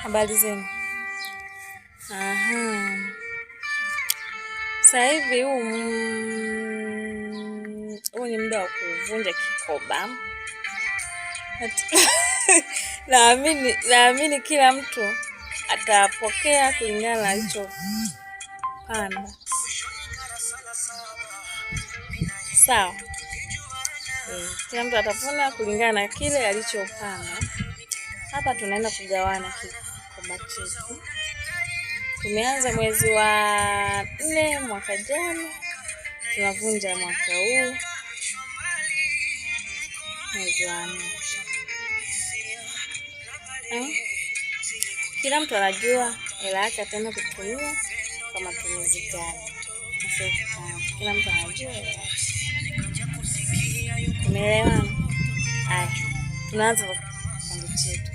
Habari zenu. Sasa hivi huu ni muda wa kuvunja kikoba. Naamini kila mtu atapokea kulingana na alichopanda. Sawa. Kila mtu atavuna kulingana na kile alichopanda. Hapa tunaenda kugawana kikoba chetu. Tumeanza mwezi wa 4 mwaka jana, tunavunja mwaka huu mwezi wa 4. Kila mtu anajua hela yake ataenda kutumia kwa matumizi gani. Kila mtu anajua hela yake. Tumeelewana? Haya, tunaanza kipande chetu.